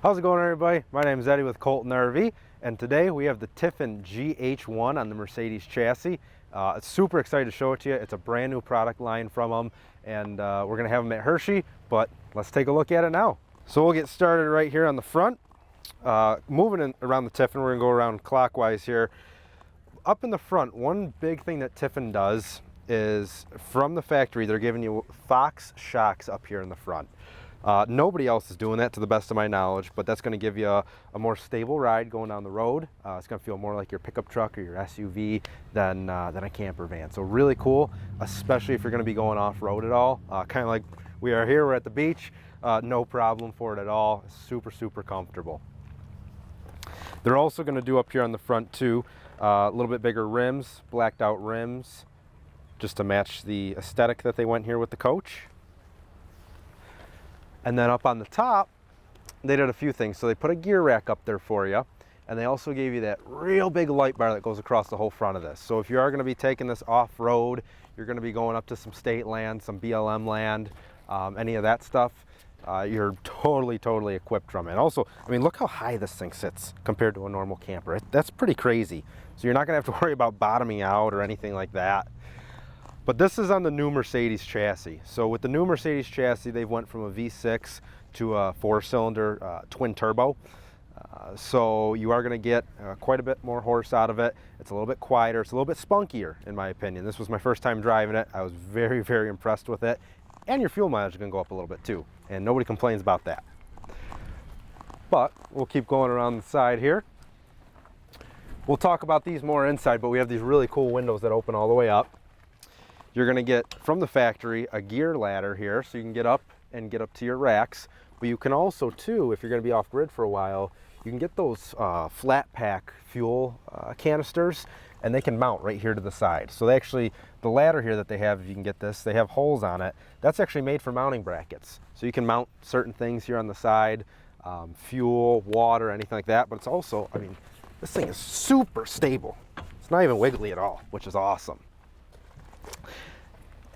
How's it going, everybody? My name is Eddie with Colton RV, and today we have the Tiffin GH1 on the Mercedes chassis. Super excited to show it to you. It's a brand new product line from them, and we're going to have them at Hershey, but let's take a look at it now. So we'll get started right here on the front. Moving around the Tiffin, we're going to go around clockwise here. Up in the front, one big thing that Tiffin does is from the factory, they're giving you Fox shocks up here in the front. Nobody else is doing that to the best of my knowledge, but that's going to give you a more stable ride going down the road. It's going to feel more like your pickup truck or your SUV than a camper van. So really cool, especially if you're going to be going off-road at all. Kind of like we are here, we're at the beach. No problem for it at all. Super, super comfortable. They're also going to do up here on the front too, a little bit bigger rims, blacked out rims, just to match the aesthetic that they went here with the coach. And then up on the top, they did a few things. So they put a gear rack up there for you, and they also gave you that real big light bar that goes across the whole front of this. So if you are going to be taking this off-road, you're going to be going up to some state land, some BLM land, any of that stuff, you're totally equipped from it. And also, I mean, look how high this thing sits compared to a normal camper. That's pretty crazy. So you're not going to have to worry about bottoming out or anything like that. But this is on the new Mercedes chassis. So with the new Mercedes chassis, they've went from a V6 to a 4-cylinder twin turbo. So you are going to get quite a bit more horse out of it. It's a little bit quieter. It's a little bit spunkier, in my opinion. This was my first time driving it. I was very impressed with it. And your fuel mileage is going to go up a little bit too. And nobody complains about that. But we'll keep going around the side here. We'll talk about these more inside, but we have these really cool windows that open all the way up. You're going to get, from the factory, a gear ladder here, so you can get up to your racks. But you can also, too, if you're going to be off-grid for a while, you can get those flat pack fuel canisters, and they can mount right here to the side. So they actually, the ladder here that they have, if you can get this, they have holes on it. That's actually made for mounting brackets. So you can mount certain things here on the side, fuel, water, anything like that. But it's also, I mean, this thing is super stable. It's not even wiggly at all, which is awesome.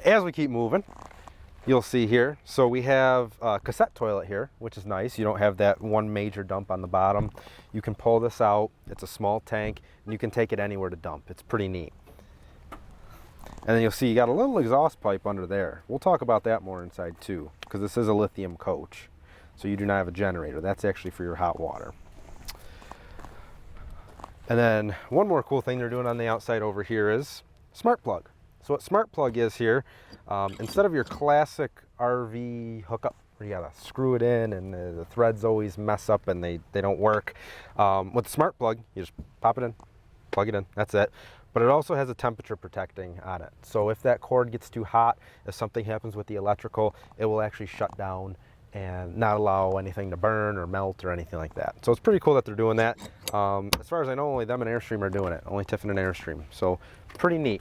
As we keep moving, you'll see here, so we have a cassette toilet here, which is nice. You don't have that one major dump on the bottom. You can pull this out. It's a small tank, and you can take it anywhere to dump. It's pretty neat. And then you'll see you got a little exhaust pipe under there. We'll talk about that more inside too, because this is a lithium coach. So you do not have a generator. That's actually for your hot water. And then one more cool thing they're doing on the outside over here is smart plug. So what smart plug is here, instead of your classic RV hookup where you gotta screw it in and the threads always mess up and they don't work, with the smart plug, you just pop it in, plug it in, that's it. But it also has a temperature protecting on it. So if that cord gets too hot, if something happens with the electrical, it will actually shut down and not allow anything to burn or melt or anything like that. So it's pretty cool that they're doing that. As far as I know, only them and Airstream are doing it, only Tiffin and Airstream. So pretty neat.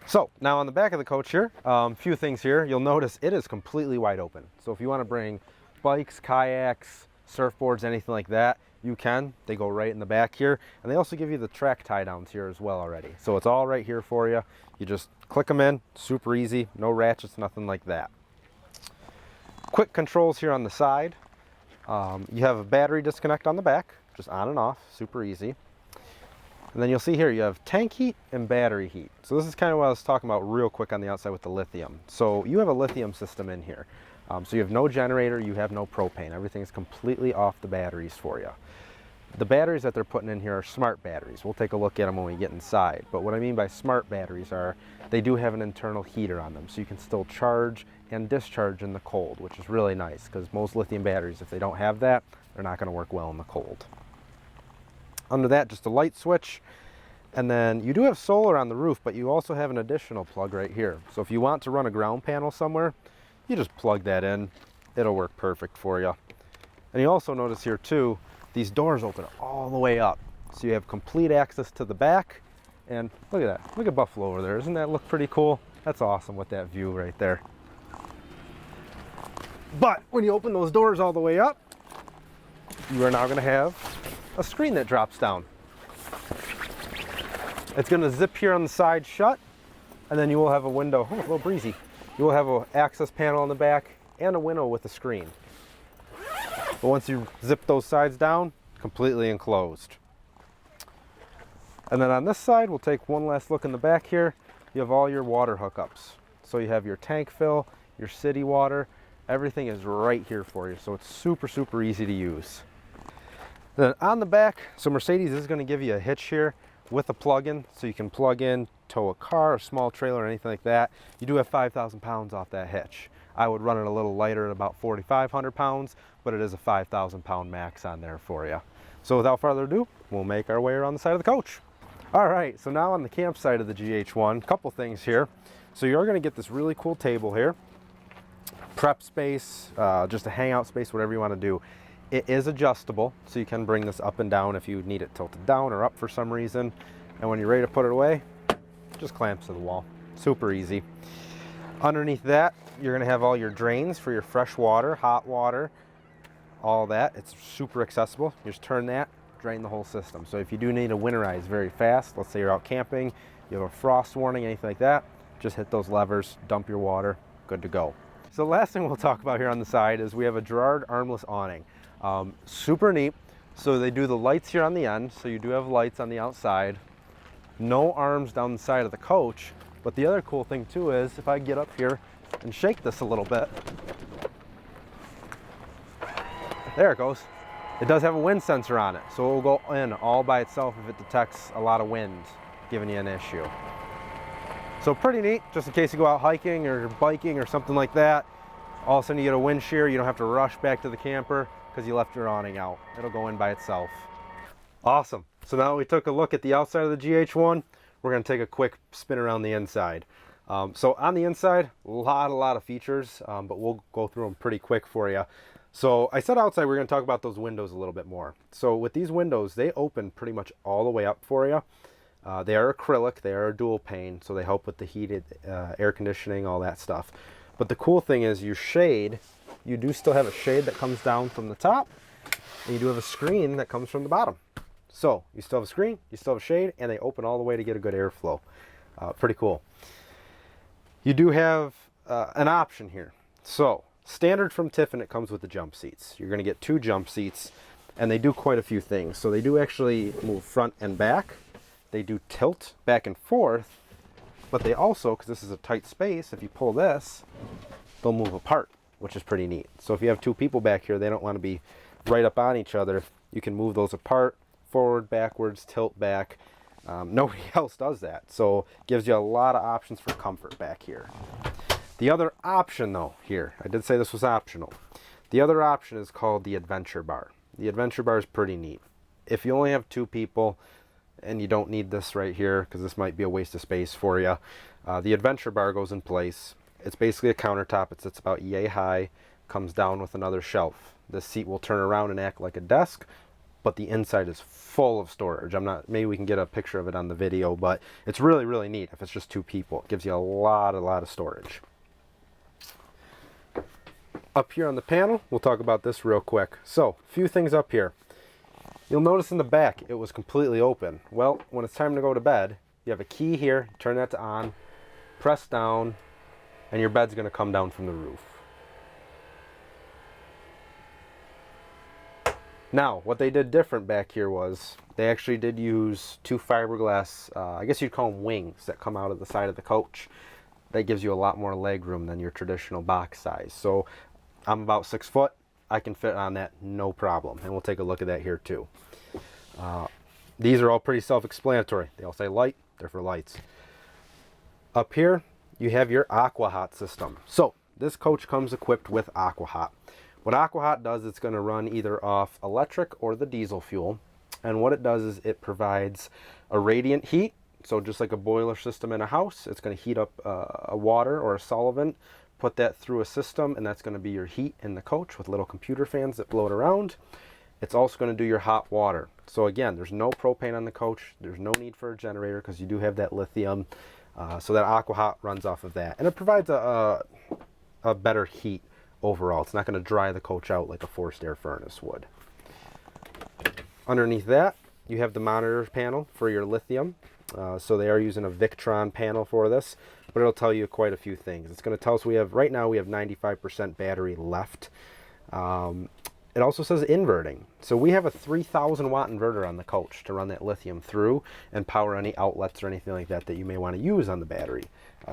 So now on the back of the coach here, a few things here. You'll notice it is completely wide open. So if you want to bring bikes, kayaks, surfboards, anything like that, you can. They go right in the back here. And they also give you the track tie downs here as well already. So it's all right here for you. You just click them in, super easy, no ratchets, nothing like that. Quick controls here on the side. You have a battery disconnect on the back, just on and off, super easy. And then you'll see here, you have tank heat and battery heat. So this is kind of what I was talking about real quick on the outside with the lithium. So you have a lithium system in here. So you have no generator, you have no propane. Everything's completely off the batteries for you. The batteries that they're putting in here are smart batteries. We'll take a look at them when we get inside. But what I mean by smart batteries are, they do have an internal heater on them. So you can still charge and discharge in the cold, which is really nice because most lithium batteries, if they don't have that, they're not gonna work well in the cold. Under that, just a light switch, and then you do have solar on the roof, but you also have an additional plug right here. So if you want to run a ground panel somewhere, you just plug that in. It'll work perfect for you. And you also notice here too, these doors open all the way up. So you have complete access to the back, and look at that. Look at Buffalo over there. Doesn't that look pretty cool? That's awesome with that view right there. But when you open those doors all the way up, you are now going to have a screen that drops down. It's going to zip here on the side shut, And then you will have a window, oh, a little breezy. You will have an access panel on the back and a window with a screen. But once you zip those sides down, completely enclosed. And then on this side, we'll take one last look in the back here. You have all your water hookups. So you have your tank fill, your city water, everything is right here for you. So it's super, super easy to use. Then on the back, so Mercedes is going to give you a hitch here with a plug-in, so you can plug in, tow a car, a small trailer, or anything like that. You do have 5,000 pounds off that hitch. I would run it a little lighter at about 4,500 pounds, but it is a 5,000 pound max on there for you. So without further ado, we'll make our way around the side of the coach. All right, so now on the campsite of the GH1, couple things here. So you're going to get this really cool table here, prep space, just a hangout space, whatever you want to do. It is adjustable, so you can bring this up and down if you need it tilted down or up for some reason. And when you're ready to put it away, just clamps to the wall. Super easy. Underneath that, you're going to have all your drains for your fresh water, hot water, all that. It's super accessible. You just turn that, drain the whole system. So if you do need to winterize very fast, let's say you're out camping, you have a frost warning, anything like that, just hit those levers, dump your water, good to go. So the last thing we'll talk about here on the side is we have a Girard armless awning. Super neat. So they do the lights here on the end, so you do have lights on the outside. No arms down the side of the coach. But the other cool thing too is if I get up here and shake this a little bit, there it goes. It does have a wind sensor on it, so it will go in all by itself if it detects a lot of wind giving you an issue. So pretty neat, just in case you go out hiking or biking or something like that. All of a sudden you get a wind shear, you don't have to rush back to the camper because you left your awning out. It'll go in by itself. Awesome. So now we took a look at the outside of the GH1. We're going to take a quick spin around the inside. So on the inside, a lot of features, but we'll go through them pretty quick for you. So I said outside we're going to talk about those windows a little bit more. So with these windows, they open pretty much all the way up for you. They are acrylic, they are dual pane, so they help with the heated air conditioning, all that stuff. But the cool thing is your shade, you do still have a shade that comes down from the top, and you do have a screen that comes from the bottom. So you still have a screen, you still have a shade, and they open all the way to get a good airflow. Pretty cool. You do have an option here. So standard from Tiffin, it comes with the jump seats. You're going to get 2 jump seats, and they do quite a few things. So they do actually move front and back. They do tilt back and forth, but they also, because this is a tight space, if you pull this, they'll move apart, which is pretty neat. So if you have 2 people back here, they don't want to be right up on each other, you can move those apart, forward, backwards, tilt back. Nobody else does that, so it gives you a lot of options for comfort back here. The other option though here, I did say this was optional. The other option is called the Adventure Bar. The Adventure Bar is pretty neat. If you only have 2 people and you don't need this right here because this might be a waste of space for you, the Adventure Bar goes in place. It's basically a countertop. It sits about yay high, comes down with another shelf. This seat will turn around and act like a desk, but the inside is full of storage. Maybe we can get a picture of it on the video, but it's really, really neat if it's just 2 people. It gives you a lot of storage. Up here on the panel, we'll talk about this real quick. So, a few things up here. You'll notice in the back, it was completely open. Well, when it's time to go to bed, you have a key here, turn that to on, press down, and your bed's gonna come down from the roof. Now, what they did different back here was they actually did use 2 fiberglass, I guess you'd call them wings, that come out of the side of the coach. That gives you a lot more leg room than your traditional box size. So I'm about 6 foot. I can fit on that no problem. And we'll take a look at that here too. These are all pretty self-explanatory. They all say light, they're for lights. Up here, you have your AquaHot system. So this coach comes equipped with AquaHot. What AquaHot does, it's going to run either off electric or the diesel fuel. And what it does is it provides a radiant heat. So just like a boiler system in a house, it's going to heat up a water or a solvent, put that through a system, and that's going to be your heat in the coach with little computer fans that blow it around. It's also going to do your hot water. So again, there's no propane on the coach. There's no need for a generator because you do have that lithium. So that AquaHot runs off of that. And it provides a better heat overall. It's not going to dry the coach out like a forced air furnace would. Underneath that, you have the monitor panel for your lithium. So they are using a Victron panel for this, but it'll tell you quite a few things. It's going to tell us right now we have 95% battery left. It also says inverting. So we have a 3,000 watt inverter on the coach to run that lithium through and power any outlets or anything like that that you may want to use on the battery,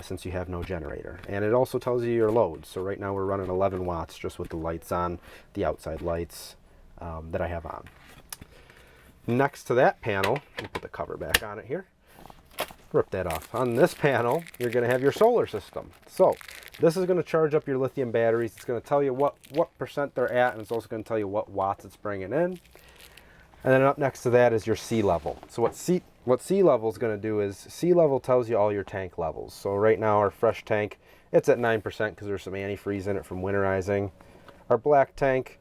since you have no generator. And it also tells you your load. So right now we're running 11 watts just with the lights on, the outside lights that I have on. Next to that panel, let me put the cover back on it here. Rip that off. On this panel, you're going to have your solar system. So this is going to charge up your lithium batteries. It's going to tell you what percent they're at, and it's also going to tell you what watts it's bringing in. And then up next to that is your sea level. So what sea level is going to do is, sea level tells you all your tank levels. So right now our fresh tank, it's at 9% because there's some antifreeze in it from winterizing. Our black tank,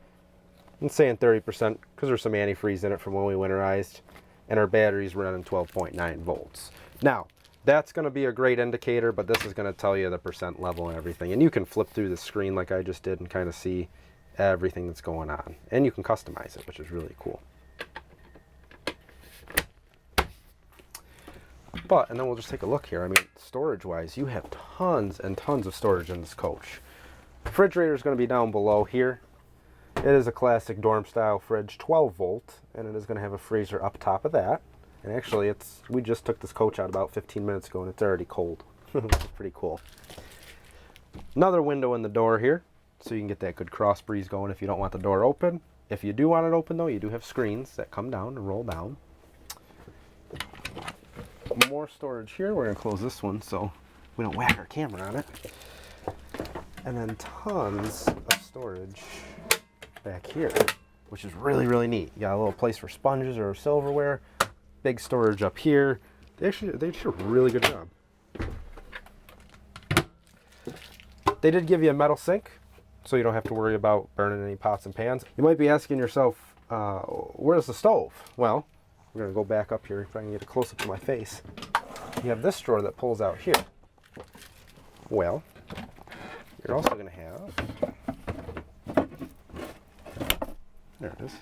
I'm saying 30% because there's some antifreeze in it from when we winterized. And our batteries running 12.9 volts. Now, that's going to be a great indicator, but this is going to tell you the percent level and everything. And you can flip through the screen like I just did and kind of see everything that's going on. And you can customize it, which is really cool. And then we'll just take a look here. I mean, storage-wise, you have tons and tons of storage in this coach. Refrigerator is going to be down below here. It is a classic dorm-style fridge, 12 volt, and it is going to have a freezer up top of that. And actually, we just took this coach out about 15 minutes ago, and it's already cold. It's pretty cool. Another window in the door here, so you can get that good cross breeze going if you don't want the door open. If you do want it open, though, you do have screens that come down and roll down. More storage here. We're going to close this one so we don't whack our camera on it. And then tons of storage back here, which is really, really neat. You got a little place for sponges or silverware. Big storage up here. They did a really good job. They did give you a metal sink, so you don't have to worry about burning any pots and pans. You might be asking yourself, where's the stove? Well, we're going to go back up here if I can get a close-up of my face. You have this drawer that pulls out here. Well, you're also going to have, there it is,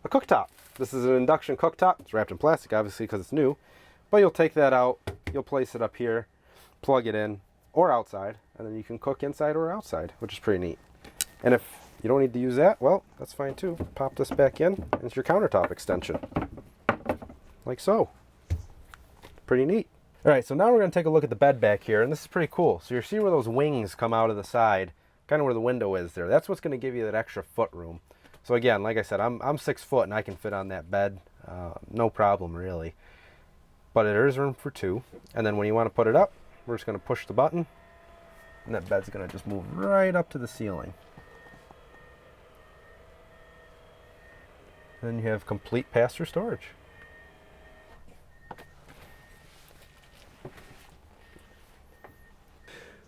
a cooktop. This is an induction cooktop. It's wrapped in plastic, obviously, because it's new. But you'll take that out, you'll place it up here, plug it in, or outside, and then you can cook inside or outside, which is pretty neat. And if you don't need to use that, well, that's fine too. Pop this back in, and it's your countertop extension. Like so. Pretty neat. All right, so now we're going to take a look at the bed back here, and this is pretty cool. So you see where those wings come out of the side, kind of where the window is there. That's what's going to give you that extra foot room. So again, like I said, I'm 6 foot and I can fit on that bed, no problem really. But there is room for 2. And then when you want to put it up, we're just going to push the button, and that bed's going to just move right up to the ceiling. And then you have complete pass-through storage.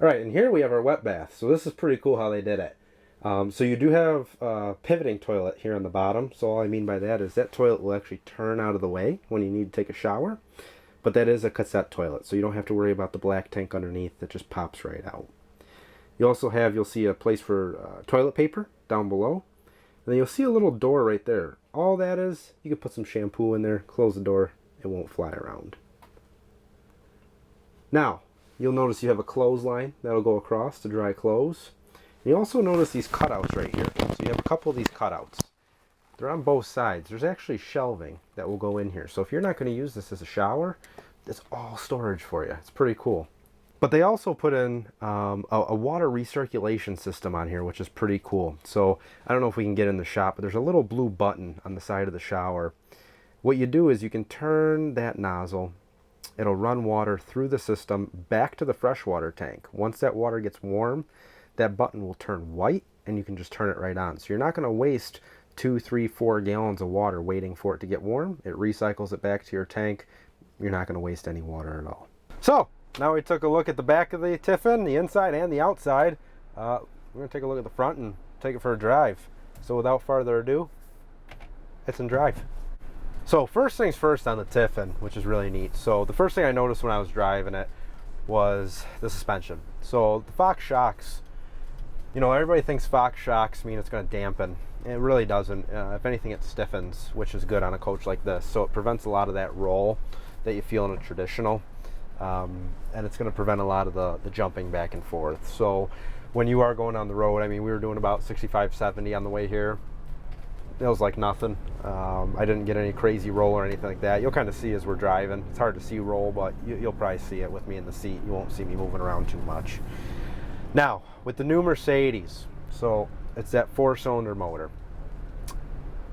All right, and here we have our wet bath. So this is pretty cool how they did it. So you do have a pivoting toilet here on the bottom. So all I mean by that is that toilet will actually turn out of the way when you need to take a shower. But that is a cassette toilet, so you don't have to worry about the black tank underneath that just pops right out. You also have, you'll see a place for toilet paper down below. And then you'll see a little door right there. All that is, you can put some shampoo in there, close the door, it won't fly around. Now, you'll notice you have a clothesline that'll go across to dry clothes. And you also notice these cutouts right here. So you have a couple of these cutouts. They're on both sides. There's actually shelving that will go in here. So if you're not going to use this as a shower, it's all storage for you. It's pretty cool. But they also put in a water recirculation system on here, which is pretty cool. So I don't know if we can get in the shop, but there's a little blue button on the side of the shower. What you do is you can turn that nozzle. It'll run water through the system back to the freshwater tank. Once that water gets warm, that button will turn white and you can just turn it right on. So you're not going to waste 2, 3, 4 gallons of water waiting for it to get warm. It recycles it back to your tank. You're not going to waste any water at all. So now we took a look at the back of the Tiffin, the inside and the outside. We're going to take a look at the front and take it for a drive. So without further ado, it's in drive. So first things first on the Tiffin, which is really neat. So the first thing I noticed when I was driving it was the suspension. So the Fox shocks, you know, everybody thinks Fox shocks mean it's going to dampen. It really doesn't. If anything, it stiffens, which is good on a coach like this. So it prevents a lot of that roll that you feel in a traditional. And it's going to prevent a lot of the jumping back and forth. So when you are going on the road, I mean, we were doing about 65, 70 on the way here. It was like nothing. I didn't get any crazy roll or anything like that. You'll kind of see as we're driving. It's hard to see roll, but you'll probably see it with me in the seat. You won't see me moving around too much. Now, with the new Mercedes, so it's that 4-cylinder motor.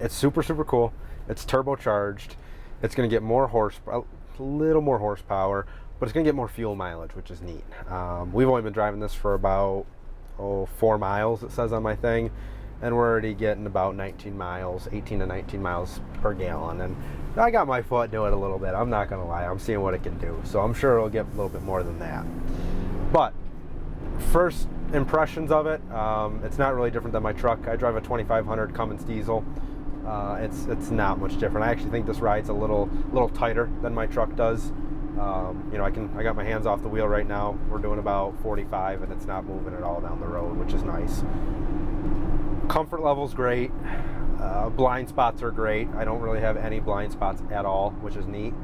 It's super, super cool. It's turbocharged. It's going to get more horsepower, a little more horsepower, but it's going to get more fuel mileage, which is neat. We've only been driving this for about 4 miles, it says on my thing, and we're already getting about 19 miles, 18 to 19 miles per gallon. And I got my foot doing it a little bit. I'm not going to lie. I'm seeing what it can do. So I'm sure it'll get a little bit more than that. But first impressions of it, it's not really different than my truck. I drive a 2500 Cummins diesel. It's not much different. I actually think this rides a little tighter than my truck does. You know, I got my hands off the wheel right now. We're doing about 45 and it's not moving at all down the road, which is nice. Comfort level's great. Blind spots are great. I don't really have any blind spots at all, which is neat.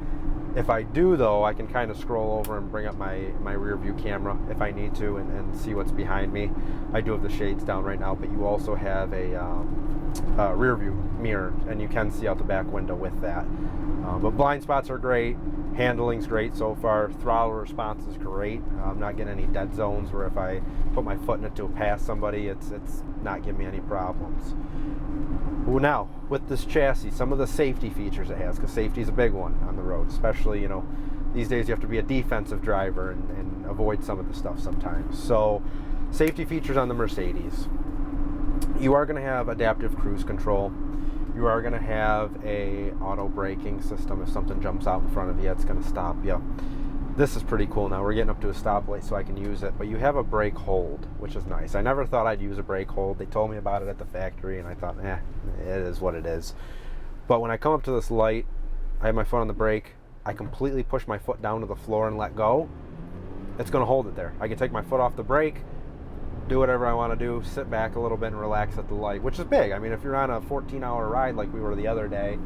If I do though, I can kind of scroll over and bring up my rear view camera if I need to and see what's behind me. I do have the shades down right now, but you also have a rear view mirror and you can see out the back window with that. But blind spots are great. Handling's great so far. Throttle response is great. I'm not getting any dead zones where if I put my foot in it to pass somebody, it's not giving me any problems. Well, now with this chassis, some of the safety features it has, because safety is a big one on the road, especially, you know, these days you have to be a defensive driver and avoid some of the stuff sometimes. So safety features on the Mercedes. You are going to have adaptive cruise control. You are going to have a auto braking system. If something jumps out in front of you, it's going to stop you. This is pretty cool. Now we're getting up to a stoplight so I can use it, but you have a brake hold, which is nice. I never thought I'd use a brake hold. They told me about it at the factory and I thought, it is what it is. But when I come up to this light, I have my foot on the brake, I completely push my foot down to the floor and let go. It's going to hold it there. I can take my foot off the brake, do whatever I want to do, sit back a little bit and relax at the light, which is big. I mean, if you're on a 14-hour ride like we were the other day,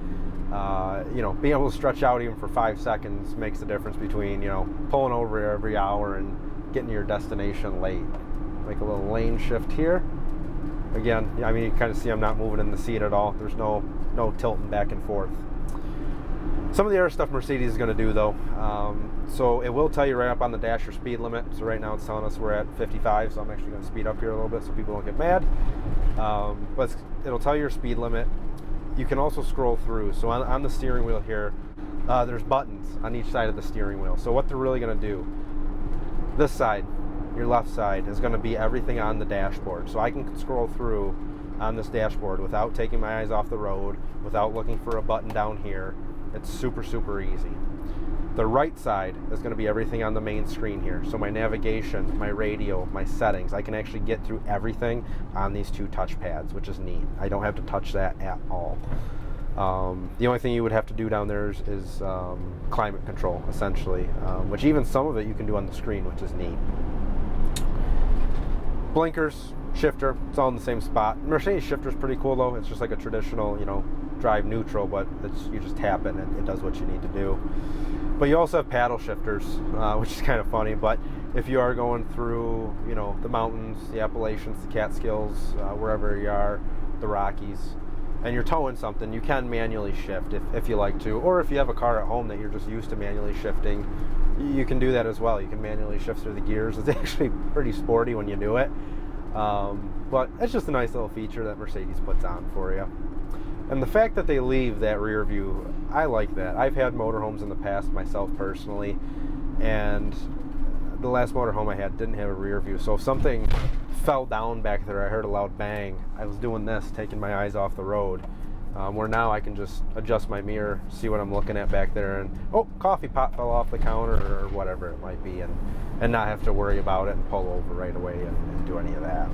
you know, being able to stretch out even for 5 seconds makes the difference between, you know, pulling over every hour and getting to your destination late. Like a little lane shift here. Again, I mean, you kind of see I'm not moving in the seat at all. There's no tilting back and forth. Some of the other stuff Mercedes is going to do though, so it will tell you right up on the dash your speed limit. So right now it's telling us we're at 55, so I'm actually going to speed up here a little bit so people don't get mad. But it'll tell you your speed limit. You can also scroll through. So on the steering wheel here, there's buttons on each side of the steering wheel. So what they're really going to do, this side, your left side, is going to be everything on the dashboard. So I can scroll through on this dashboard without taking my eyes off the road, without looking for a button down here. It's super, super easy. The right side is going to be everything on the main screen here. So my navigation, my radio, my settings, I can actually get through everything on these 2 touch pads, which is neat. I don't have to touch that at all. The only thing you would have to do down there is climate control, essentially, which even some of it you can do on the screen, which is neat. Blinkers, shifter, it's all in the same spot. Mercedes shifter is pretty cool though. It's just like a traditional, you know, drive neutral, but you just tap it and it does what you need to do. But you also have paddle shifters, which is kind of funny. But if you are going through, you know, the mountains, the Appalachians, the Catskills, wherever you are, the Rockies, and you're towing something, you can manually shift if you like to. Or if you have a car at home that you're just used to manually shifting, you can do that as well. You can manually shift through the gears. It's actually pretty sporty when you do it. But it's just a nice little feature that Mercedes puts on for you. And the fact that they leave that rear view, I like that. I've had motorhomes in the past myself personally, and the last motorhome I had didn't have a rear view. So if something fell down back there, I heard a loud bang, I was doing this, taking my eyes off the road. Where now I can just adjust my mirror, see what I'm looking at back there, and oh, coffee pot fell off the counter or whatever it might be, and not have to worry about it and pull over right away and do any of that.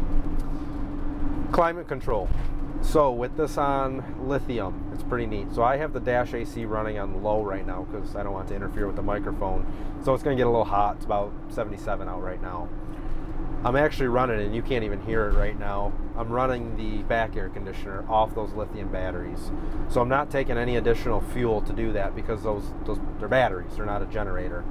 Climate control. So with this on Lithium, it's pretty neat. So I have the dash AC running on low right now because I don't want to interfere with the microphone. So it's going to get a little hot. It's about 77 out right now. I'm actually running, and you can't even hear it right now, I'm running the back air conditioner off those lithium batteries. So I'm not taking any additional fuel to do that, because they're batteries, they're not a generator.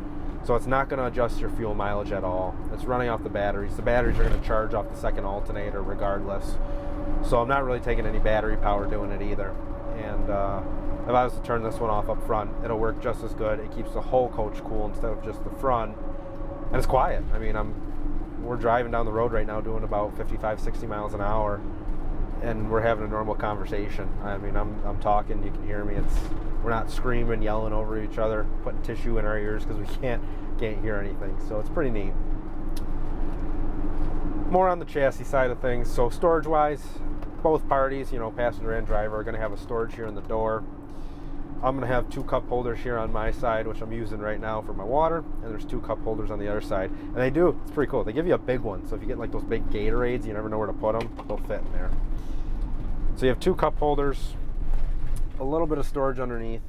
So it's not going to adjust your fuel mileage at all. It's running off the batteries. The batteries are going to charge off the second alternator regardless. So I'm not really taking any battery power doing it either. And if I was to turn this one off up front, it'll work just as good. It keeps the whole coach cool instead of just the front. And it's quiet. I mean, we're driving down the road right now doing about 55, 60 miles an hour, and we're having a normal conversation. I mean, I'm talking, you can hear me. We're not screaming, yelling over each other, putting tissue in our ears because we can't hear anything. So it's pretty neat. More on the chassis side of things. So storage-wise, both parties, passenger and driver, are going to have a storage here in the door. I'm going to have 2 cup holders here on my side, which I'm using right now for my water, and there's 2 cup holders on the other side. And it's pretty cool. They give you a big one, so if you get like those big Gatorades, you never know where to put them, they'll fit in there. So you have 2 cup holders, a little bit of storage underneath,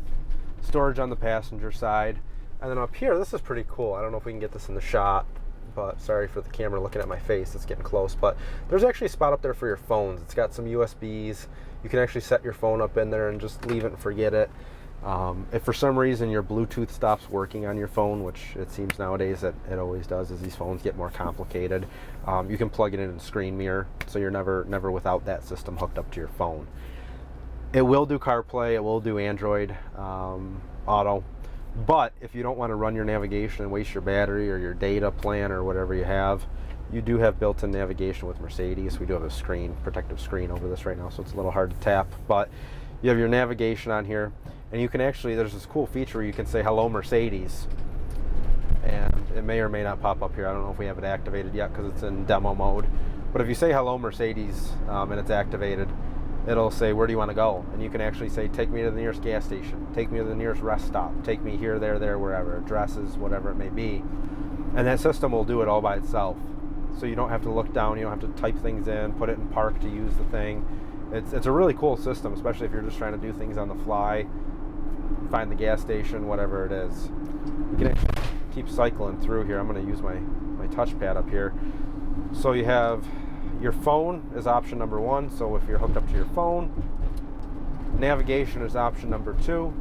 storage on the passenger side, and then up here, this is pretty cool. I don't know if we can get this in the shot, but sorry for the camera looking at my face, it's getting close, but there's actually a spot up there for your phones. It's got some USBs. You can actually set your phone up in there and just leave it and forget it. If for some reason your Bluetooth stops working on your phone, which it seems nowadays that it always does as these phones get more complicated, you can plug it in screen mirror, so you're never without that system hooked up to your phone. It will do CarPlay, it will do Android Auto, but if you don't want to run your navigation and waste your battery or your data plan or whatever you have, you do have built-in navigation with Mercedes. We do have a protective screen over this right now, so it's a little hard to tap, but you have your navigation on here. And you can actually, there's this cool feature where you can say, "Hello, Mercedes." And it may or may not pop up here. I don't know if we have it activated yet because it's in demo mode. But if you say, "Hello, Mercedes," and it's activated, it'll say, "Where do you want to go?" And you can actually say, "Take me to the nearest gas station. Take me to the nearest rest stop. Take me here, there, wherever. Addresses, whatever it may be." And that system will do it all by itself. So you don't have to look down. You don't have to type things in, put it in park to use the thing. It's a really cool system, especially if you're just trying to do things on the fly. Find the gas station, whatever it is. You can actually keep cycling through here. I'm going to use my touchpad up here. So you have your phone is option number 1. So if you're hooked up to your phone, navigation is option number 2.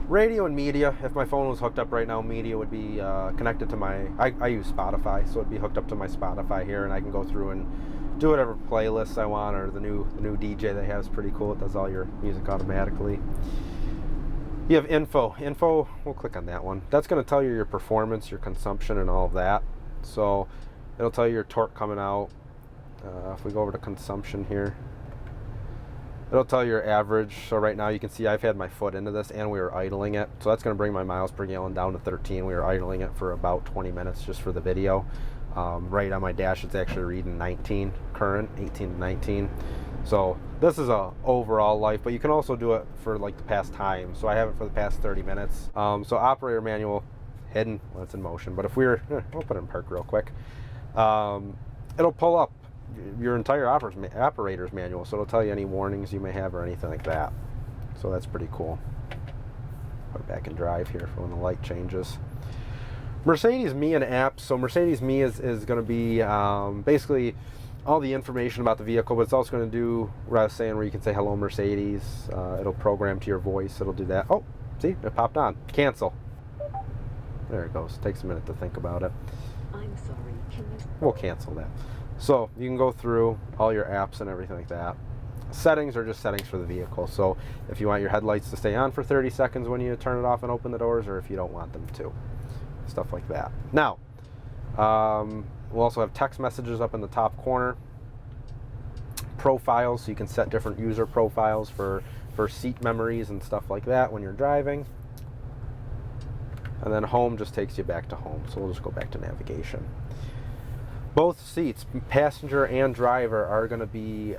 Radio and media. If my phone was hooked up right now, media would be connected to I use Spotify, so it'd be hooked up to my Spotify here, and I can go through and do whatever playlists I want, or the new DJ they have is pretty cool. It does all your music automatically. You have info. We'll click on that one. That's going to tell you your performance, your consumption, and all of that. So it'll tell you your torque coming out. If we go over to consumption here, it'll tell you your average. So right now you can see I've had my foot into this and we were idling it. So that's going to bring my miles per gallon down to 13. We were idling it for about 20 minutes just for the video. Right on my dash it's actually reading 19 current, 18 to 19. So this is a overall life, but you can also do it for like the past time. So I have it for the past 30 minutes. So operator manual hidden when it's in motion, but if we'll put it in park real quick. It'll pull up your entire operator's manual, so it'll tell you any warnings you may have or anything like that. So that's pretty cool. Put it back in drive here for when the light changes. Mercedes Me and apps. So Mercedes Me is going to be basically all the information about the vehicle, but it's also going to do what I was saying, where you can say "Hello, Mercedes." It'll program to your voice. It'll do that. Oh, see, it popped on. Cancel. There it goes. Takes a minute to think about it. I'm sorry. Can you? We'll cancel that. So you can go through all your apps and everything like that. Settings are just settings for the vehicle. So if you want your headlights to stay on for 30 seconds when you turn it off and open the doors, or if you don't want them to. Stuff like that. Now, we'll also have text messages up in the top corner. Profiles, so you can set different user profiles for seat memories and stuff like that when you're driving. And then home just takes you back to home. So we'll just go back to navigation. Both seats, passenger and driver, are going to be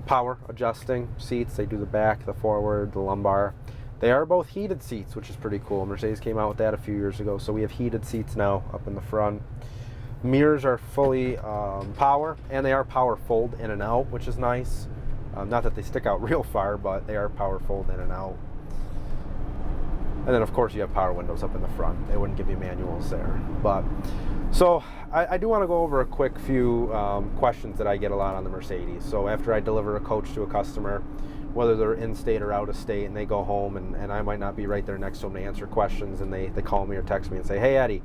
power adjusting seats. They do the back, the forward, the lumbar. They are both heated seats, which is pretty cool. Mercedes came out with that a few years ago, so we have heated seats now up in the front. Mirrors are fully power, and they are power fold in and out, which is nice. Not that they stick out real far, but they are power fold in and out. And then of course you have power windows up in the front. They wouldn't give you manuals there. But so I do want to go over a quick few questions that I get a lot on the Mercedes. So after I deliver a coach to a customer, whether they're in state or out of state, and they go home and I might not be right there next to them to answer questions, and they call me or text me and say, hey Eddie,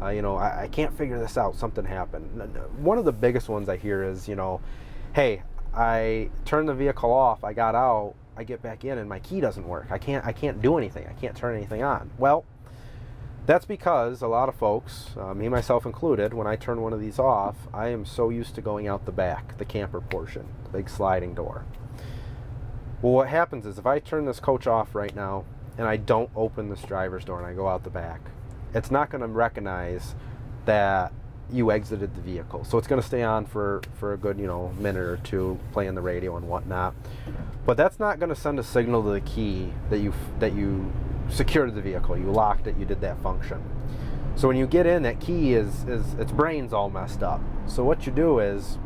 I can't figure this out, something happened. One of the biggest ones I hear is, hey, I turned the vehicle off, I got out, I get back in and my key doesn't work. I can't do anything. I can't turn anything on. Well, that's because a lot of folks, me myself included, when I turn one of these off, I am so used to going out the back, the camper portion, the big sliding door. Well, what happens is if I turn this coach off right now and I don't open this driver's door and I go out the back, it's not going to recognize that you exited the vehicle. So it's going to stay on for a good, minute or two, playing the radio and whatnot. But that's not going to send a signal to the key that you secured the vehicle, you locked it, you did that function. So when you get in, that key is its brain's all messed up. So what you do is,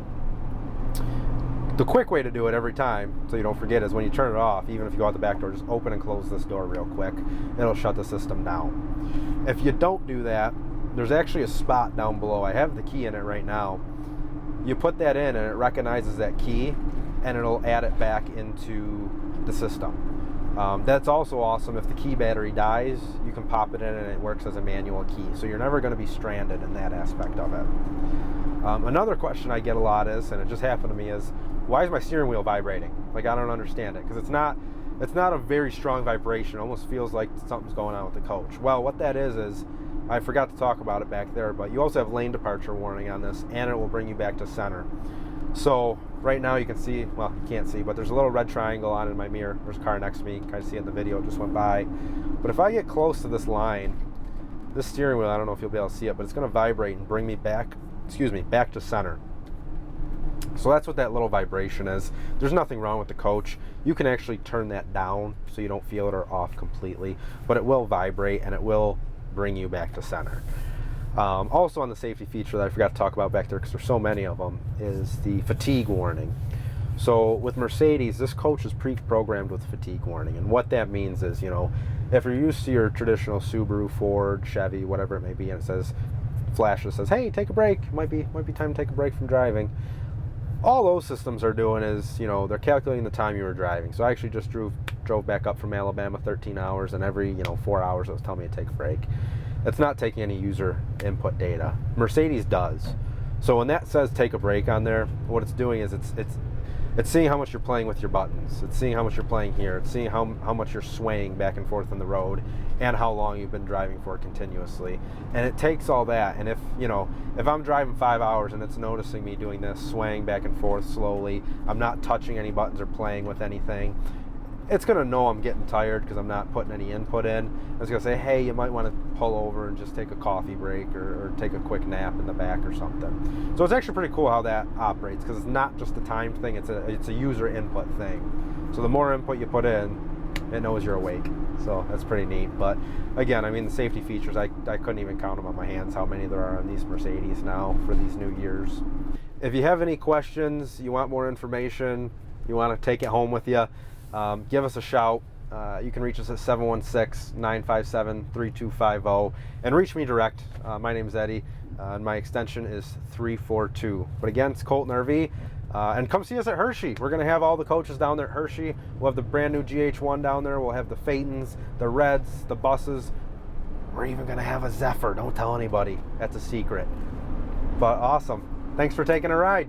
the quick way to do it every time, so you don't forget, is when you turn it off, even if you go out the back door, just open and close this door real quick. It'll shut the system down. If you don't do that, there's actually a spot down below. I have the key in it right now. You put that in and it recognizes that key and it'll add it back into the system. That's also awesome. If the key battery dies, you can pop it in and it works as a manual key. So you're never going to be stranded in that aspect of it. Another question I get a lot is, and it just happened to me, is why is my steering wheel vibrating? Like, I don't understand it, because it's not a very strong vibration. It almost feels like something's going on with the coach. Well, what that is I forgot to talk about it back there, but you also have lane departure warning on this, and it will bring you back to center. So right now you can see, well, you can't see, but there's a little red triangle on in my mirror. There's a car next to me. You can kind of see it in the video. It just went by. But if I get close to this line, this steering wheel, I don't know if you'll be able to see it, but it's going to vibrate and bring me back to center. So that's what that little vibration is. There's nothing wrong with the coach. You can actually turn that down so you don't feel it, or off completely, but it will vibrate and it will bring you back to center. Also on the safety feature that I forgot to talk about back there, because there's so many of them, is the fatigue warning. So with Mercedes, this coach is pre-programmed with fatigue warning, and what that means is, if you're used to your traditional Subaru, Ford, Chevy, whatever it may be, and it says, flashes, says, hey, take a break, it might be time to take a break from driving. All those systems are doing is, they're calculating the time you were driving. So I actually just drove back up from Alabama 13 hours, and every 4 hours it was telling me to take a break. It's not taking any user input data. Mercedes does. So when that says take a break on there, what it's doing is it's seeing how much you're playing with your buttons. It's seeing how much you're playing here. It's seeing how much you're swaying back and forth on the road, and how long you've been driving for continuously. And it takes all that, and if I'm driving 5 hours and it's noticing me doing this, swaying back and forth slowly, I'm not touching any buttons or playing with anything, it's going to know I'm getting tired because I'm not putting any input in. It's going to say, hey, you might want to pull over and just take a coffee break, or take a quick nap in the back or something. So it's actually pretty cool how that operates, because it's not just a timed thing, it's a user input thing. So the more input you put in, it knows you're awake. So that's pretty neat. But again, the safety features, I couldn't even count them on my hands how many there are on these Mercedes now for these new years. If you have any questions, you want more information, you want to take it home with you, give us a shout. You can reach us at 716-957-3250, and reach me direct. My name is Eddie, and my extension is 342. But again, it's Colton RV, and come see us at Hershey. We're going to have all the coaches down there at Hershey. We'll have the brand new GH1 down there. We'll have the Phaetons, the Reds, the buses. We're even going to have a Zephyr. Don't tell anybody. That's a secret. But awesome. Thanks for taking a ride.